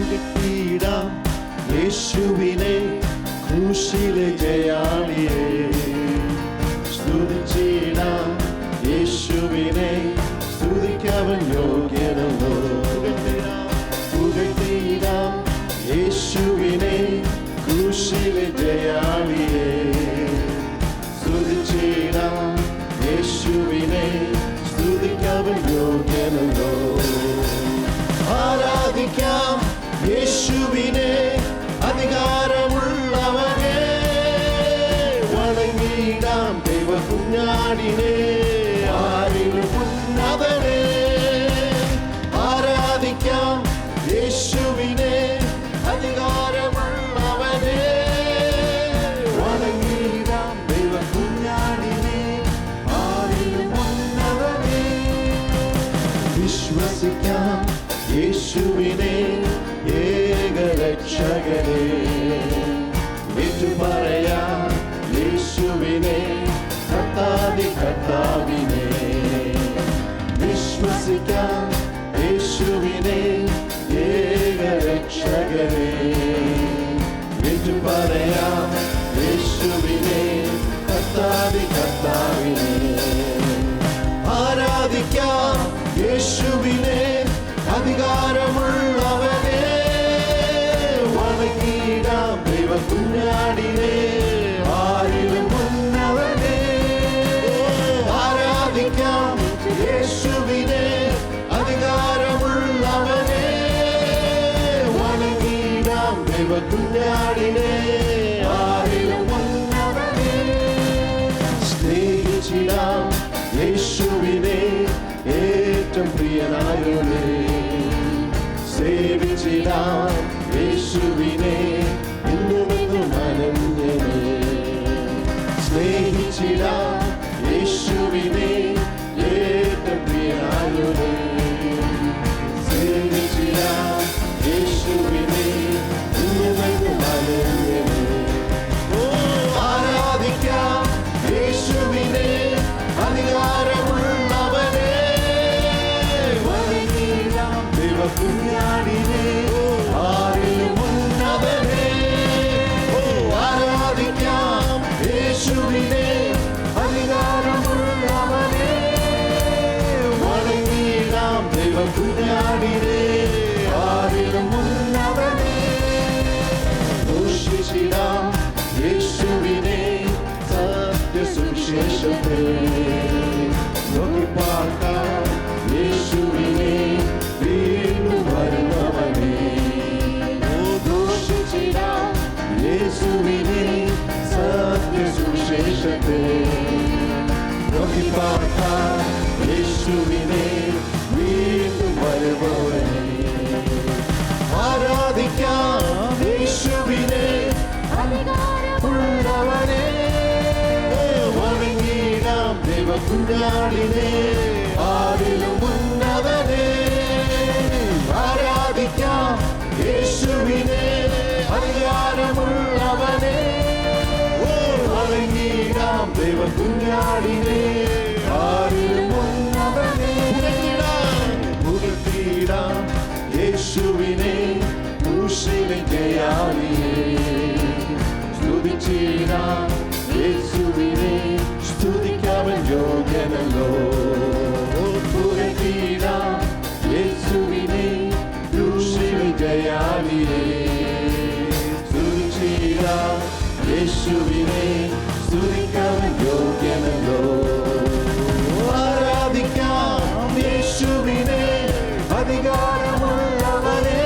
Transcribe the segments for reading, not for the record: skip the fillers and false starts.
പുകഴ്ത്തിയിടാം യേശുവിനെ ക്രൂശിലെ ജയാളിയെ. സ്തുതിച്ചിടാം യേശുവിനെ, സ്തുതിക്കവൻ യോഗ്യനല്ലോ. പുകഴ്ത്തിയിടാം യേശുവിനെ ക്രൂശിലെ ജയാളിയെ. സ്തുതിച്ചിടാം യേശുവിനെ, സ്തുതിക്കവൻ യോഗ്യനല്ലോ. ആരാധിക്കാം യേശുവിനെ, അധികാരമുള്ളവനെ. വണങ്ങിടാം ദൈവകുഞ്ഞാടിനെ, ആരിലും ഉന്നതനെ. ആരാധിക്കാം യേശുവിനെ, അധികാരമുള്ളവനെ. വണങ്ങിടാം ദൈവകുഞ്ഞാടിനെ, ആരിലും ഉന്നതനെ. വിശ്വസിക്കാം യേശുവിനെ ഏകരക്ഷകനെ. ഏറ്റുപറയാം യേശുവിനെ കർത്താതി കർത്താവിനെ. വിശ്വസിക്കാം യേശുവിനെ ഏകരക്ഷകനെ. ഏറ്റുപറയാം യേശുവിനെ കർത്താതി കർത്താവിനെ. ആരാധിക്കാം യേശുവിനെ, അധികാരമുള്ളവനെ. വണങ്ങിടാം ദൈവകുഞ്ഞാടിനെ, ആരിലും ഉന്നതനെ. ആരാധിക്കാം യേശുവിനെ, അധികാരമുള്ളവനെ. വണങ്ങിടാം ദൈവകുഞ്ഞാടിനെ, ആരിലും ഉന്നതനെ. സ്നേഹിച്ചിടാം യേശുവിനെ ഏറ്റവും പ്രിയനായോനെ. സേവിച്ചിടാം യേശുവിനെ എന്നുമെന്നും അനന്യനെ. സ്നേഹിച്ചിടാം യേശുവിനെ ഏറ്റവും പ്രിയനായോനെ. സേവിച്ചിടാം യേശുവിനെ എന്നുമെന്നും അനന്യനെ. ആരാധിക്കാം യേശുവിനെ, അധികാരമുള്ളവനെ. വണങ്ങിടാം ദൈവകുഞ്ഞാടിനെ, ആരിലും ഉന്നതനെ. ആരാധിക്കാം യേശുവിനെ, അധികാരമുള്ളവനെ. വണങ്ങിടാം ദൈവകുഞ്ഞാടിനെ, ആരിലും ഉന്നതനെ. ഘോഷിച്ചിടാം യേശുവിനെ സത്യസുവിശേഷത്തെ. നോക്കിപ്പാർക്കാം യേശുവിനെ വീണ്ടും വരുന്നവനെ. ഘോഷിച്ചിടാം യേശുവിനെ സത്യസുവിശേഷത്തെ. നോക്കിപ്പാർക്കാം യേശുവിനെ വീണ്ടും വരുന്നവനെ. ആരാധിക്കാം യേശുവിനെ, അധികാരമുള്ളവനെ. വണങ്ങിടാം ദൈവകുഞ്ഞാടിനെ, ആരിലും ഉന്നതനെ. ആരാധിക്കാം യേശുവിനെ, അധികാരമുള്ളവനെ. വണങ്ങിടാം ദൈവകുഞ്ഞാടിനെ, ആരിലും ഉന്നതനെ. പുകഴ്ത്തിടാം യേശുവിനെ ക്രൂശിലെ ജയാളിയെ. സ്തുതിച്ചിടാം യേശുവിനെ, സ്തുതിക്കവൻ യോഗ്യനല്ലോ. പുകഴ്ത്തിടാം യേശുവിനെ ക്രൂശിലെ ജയാളിയെ. സ്തുതിച്ചിടാം യേശുവിനെ, സ്തുതിക്കവൻ യോഗ്യനല്ലോ. ആരാധിക്കാം യേശുവിനെ, അധികാരമുള്ളവനെ.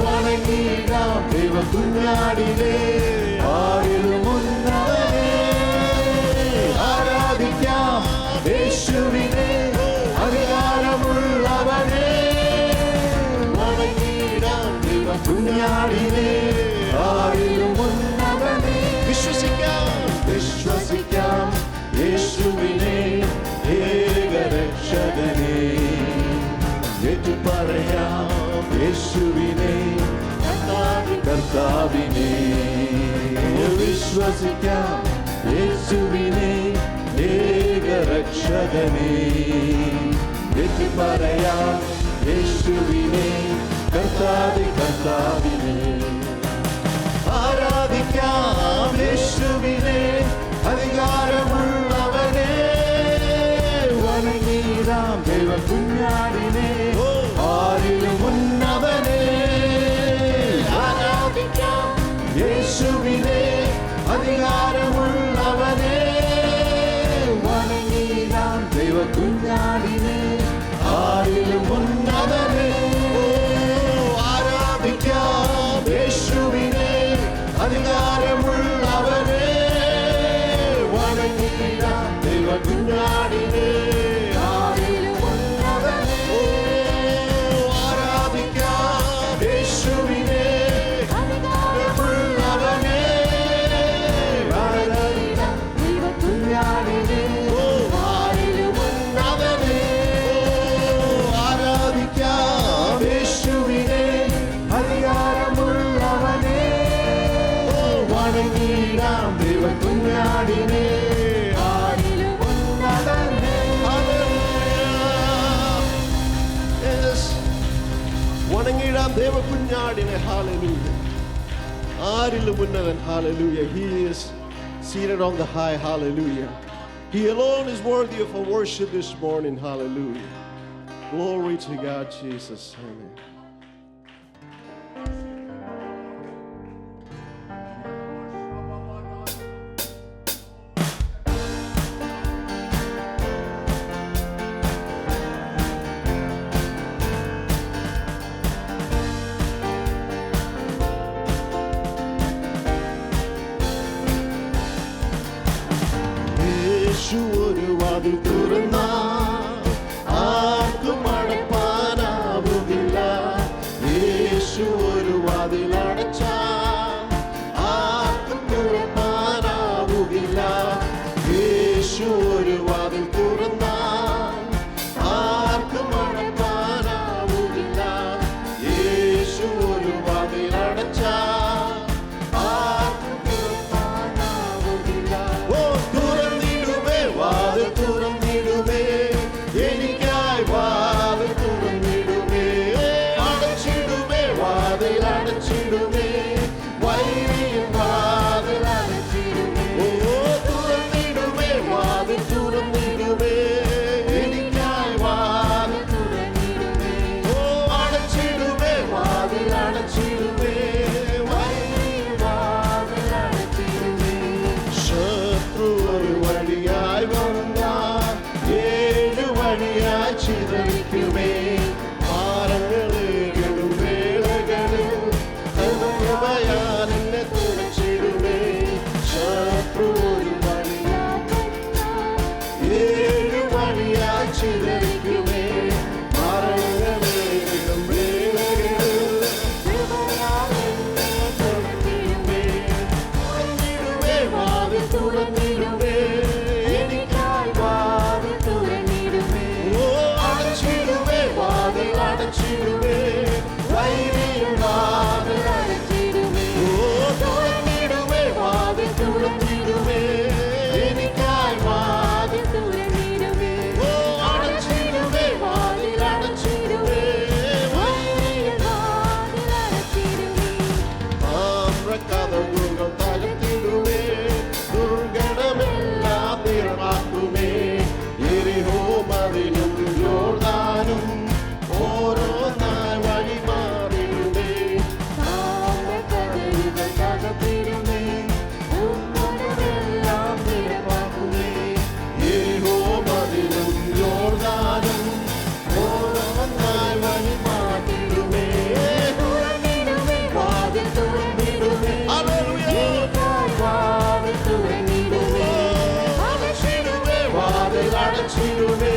വണങ്ങിടാം ദൈവകുഞ്ഞാടിനെ, ആരിലും ഉന്നതനെ. ആരാധിക്കാം യേശുവിനെ, അധികാരമുള്ളവനെ. വണങ്ങിടാം ദൈവകുഞ്ഞാടിനെ, ആരിലും ഉന്നതനെ. വിശ്വസിക്കാം യേശുവിനെ ഏകരക്ഷകനെ. ഏറ്റുപറയാം യേശുവിനെ കർത്താവിനെ. വിശ്വസിക്കാം യേശുവിനെ ഏകരക്ഷകനെ. ഏറ്റുപറയാം യേശുവിനെ കർത്താവിനെ. കർത്താവിനെ ആരാധിക്കാം യേശുവിനെ അധികാരമുള്ളവനെ വണങ്ങിടാം ദൈവ കുഞ്ഞാടിനെ ആരിലും ഉന്നതനെ ആരാധിക്കാം യേശുവിനെ അധികാരമുള്ളവനെ വണങ്ങിടാം ദൈവ കുഞ്ഞാടിനെ ആരിലും ഉന്നതനെ ആരാധിക്കാം യേശുവിനെ അധികാരമുള്ളവനെ വണങ്ങിടാം ദൈവ കുഞ്ഞാടിനെ ആരിലും ഉന്നതനെ ആരാധിക്കാം യേശുവിനെ അധികാരമുള്ളവനെ വണങ്ങിടാം ദൈവ കുഞ്ഞാടിനെ ആരിലും ഉന്നതനെ ആരാധിക്കാം യേശുവിനെ അധികാരമുള്ളവനെ വണങ്ങിടാം ദൈവ കുഞ്ഞാടിനെ ആരിലും ഉന്നതനെ വണങ്ങിടാം ദൈവ കുഞ്ഞാടിനെ ഹല്ലേലൂയ ആരിലും ഉന്നതൻ hallelujah. He is seated on the high, hallelujah. He alone is worthy of our worship this morning, hallelujah. Glory to God, Jesus. Amen. യേശു ഒരു വാതിൽ തുറന്നാൽ ആർക്കും അടപ്പാനാവുകില്ല യേശു ഒരു വാതിൽ അടച്ചാൽ ആർക്കും തുറപ്പാനാവുകില്ല യേശു ഒരു വാതിൽ തുറന്നാൽ ആർക്കും അടപ്പാനാവുകില്ല യേശു ഒരു വാതിൽ അടച്ചാൽ ആർക്കും തുറപ്പാനാവുകില്ല വാതിൽ തുറന്നിടുമേ എനിക്കായി വാതിൽ തുറന്നിടുമേ അടച്ചിടുമേ വാതിൽ അടച്ചിടുമേ വൈരിയിൽ വാതിൽ അടച്ചിടുമേ തുറന്നിടുമേ വാതിൽ തുറന്നിടുമേ എനിക്കായി വാതിൽ തുറന്നിടുമേ അടച്ചിടുമേ വാതിൽ അടച്ചിടുമേ വൈരിയിൽ വാതിൽ അടച്ചിടുമേ ശത്രു ഒരു വഴിയായി വന്നാൽ ഏഴു വഴിയായി ചിതറിക്കുമേ ഭാരങ്ങളേകളും വേളകളിൽ കൃപയാൽ എന്നെ തുണച്ചിടുമേ ശത്രു ഒരു വഴിയായി ഏഴു വഴിയായി ചിതറിക്കുമേ ഭാരങ്ങളേകളും വേളകളിൽ കൃപയാൽ എന്നെ തുണച്ചിടുമേ തുറന്നിടുമേ വാതിൽ തുറന്നിടുമേ എനിക്കായി വാതിൽ തുറന്നിടുമേ അടച്ചിടുമേ വാതിൽ അടച്ചിടുമേ വൈരിയിൽ വാതിൽ അടച്ചിടുമേ തുറന്നിടുമേ വാതിൽ തുറന്നിടുമേ എനിക്കായി വാതിൽ തുറന്നിടുമേ അടച്ചിടുമേ വാതിൽ അടച്ചിടുമേ വൈരിയിൽ വാതിൽ അടച്ചിടുമേ കഥകൾ തകർത്തിടുമേ ദുർഘടമെല്ലാം നിറമാക്കുമേ എരിഹോ മതിലും യോർദാനും ഓരോന്നായി വഴി മാറിടുമേ കഥകൾ തകർത്തിടുമേ ദുർഘടമെല്ലാം നിറമാക്കുമേ എരിഹോ മതിലും യോർദാനും ഓരോന്നായി വഴി മാറിടുമേ തുറന്നിടുമേ വാതിൽ തുറന്നിടുമേ വാതിൽ തുറന്നിടുമേ വാതിൽ അടച്ചിടുമേ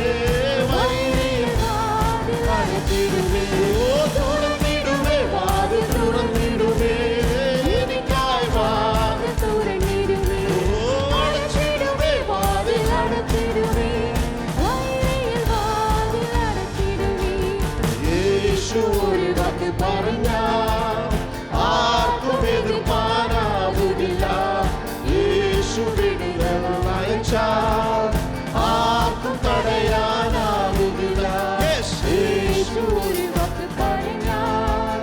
വൈരിയിൽ വാതിൽ അടച്ചിടുമേ തുറന്നിടുമേ വാതിൽ തുറന്നിടുമേ എനിക്കായി വാതിൽ തുറന്നിടുമേ അടച്ചിടുമേ വാതിൽ അടച്ചിടുമേ വൈരിയിൽ വാതിൽ അടച്ചിടുമേ യേശു ഒരു വാക്ക് പറഞ്ഞാൽ ആർക്കും എതിർപ്പാനാവുകില്ല യേശു വിടുതൽ അയച്ചാൽ ആർക്കും തടയാനാവുകില്ല യേശു ഒരു വാക്ക് പറഞ്ഞാൽ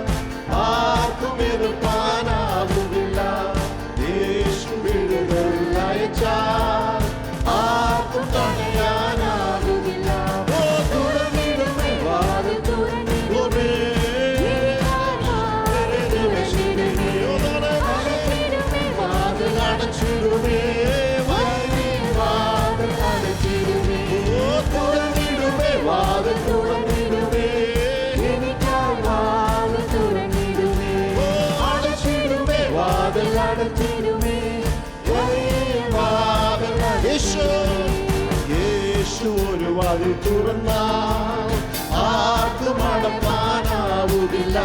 വാതിൽ തുറന്നാൽ ആർക്കും അടപ്പാനാവുകില്ല.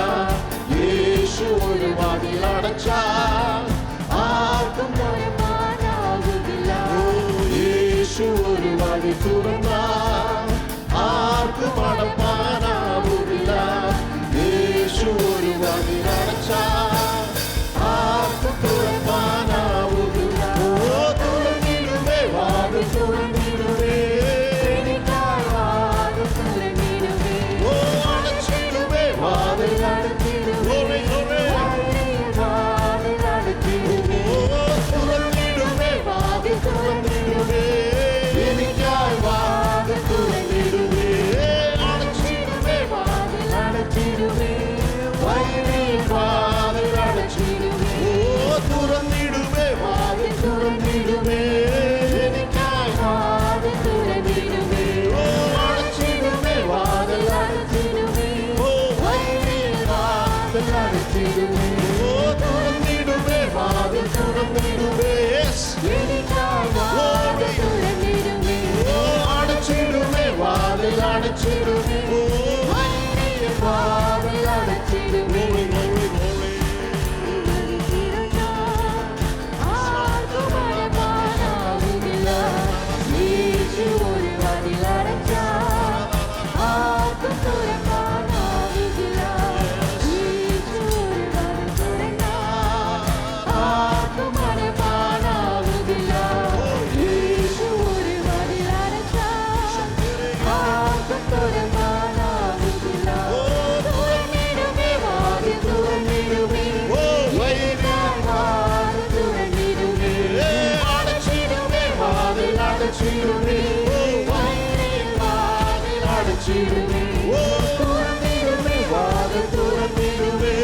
യേശു ഒരു വാതിൽ അടച്ചാൽ ആർക്കും തുറക്കാനാവുകില്ല. യേശു ഒരു വാതിൽ തുറന്നാൽ ആർക്കും അടപ്പാനാവുകില്ല. യേശു ഒരു വാതിൽ അടച്ചാൽ ആർക്കും തുറക്കാനാവുകില്ല. തുറന്നിടുമേ വാതിൽ തുറന്നിടുമേ, എനിക്കായി വാതിൽ തുറന്നിടുമേ. അടച്ചിടുമേ വാതിൽ അടച്ചിടുമേ. വാതിൽ അടച്ചിടുമേ. തുറന്നിടുമേ വാതിൽ തുറന്നിടുമേ, എനിക്കായി വാതിൽ തുറന്നിടുമേ. അടച്ചിടുമേ വാതിൽ അടച്ചിടുമേ. വഴിയിൽ വാതിൽ അടച്ചിടുമേ. തുറന്നിടുമേ വാതിൽ തുറന്നിടുമേ, എനിക്കായി വാതിൽ തുറന്നിടുമേ. അടച്ചിടുമേ വാതിൽ അടച്ചിടുമേ. വഴിയിൽ വാതിൽ അടച്ചിടുമേ. തുറന്നിടുമേ വാതിൽ തുറന്നിടുമേ. എനിക്കായി വാതിൽ തുറന്നിടുമേ. അടച്ചിടുമേ വാതിൽ അടച്ചിടുമേ. വാതിൽ അടച്ചിടുമേ. ആർക്കും അടപ്പാനാവുകില്ല. യേശു ഒരു വാതിൽ അടച്ചാൽ ആർക്കും തുറക്കാനാവുകില്ല. യേശു ഒരു വാതിൽ തുറന്നാൽ ആർക്കും അടപ്പാനാവുകില്ല. യേശു ഒരു വാതിൽ അടച്ചാൽ ആർക്കും തുറക്കാനാവുകില്ല. തുറന്നിടുമേ വാതിൽ തുറന്നിടുമേ. എനിക്കായി വാതിൽ തുറന്നിടുമേ. അടച്ചിടുമേ വാതിൽ അടച്ചിടുമേ. വഴിയിൽ വാതിൽ അടച്ചിടുമേ. തുറന്നിടുമേ വാതിൽ തുറന്നിടുമേ,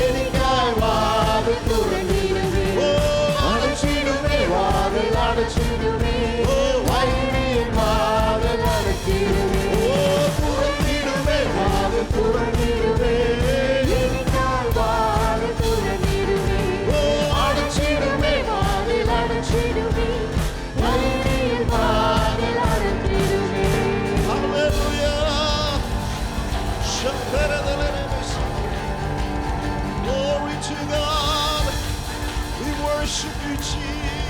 എനിക്കായി വാതിൽ തുറന്നിടുമേ. അടച്ചിടുമേ വാതിൽ അടച്ചിടുമേ. വഴിയിൽ വാതിൽ അടച്ചിടുമേ. തുറന്നിടുമേ വാതിൽ തുറന്നിടുമേ, എനിക്കായി വാതിൽ തുറന്നിടുമേ. അടച്ചിടുമേ വാതിൽ അടച്ചിടുമേ. വഴിയിൽ വാതിൽ അടച്ചിടുമേ. Hallelujah. Glory to God. We worship you, Jesus.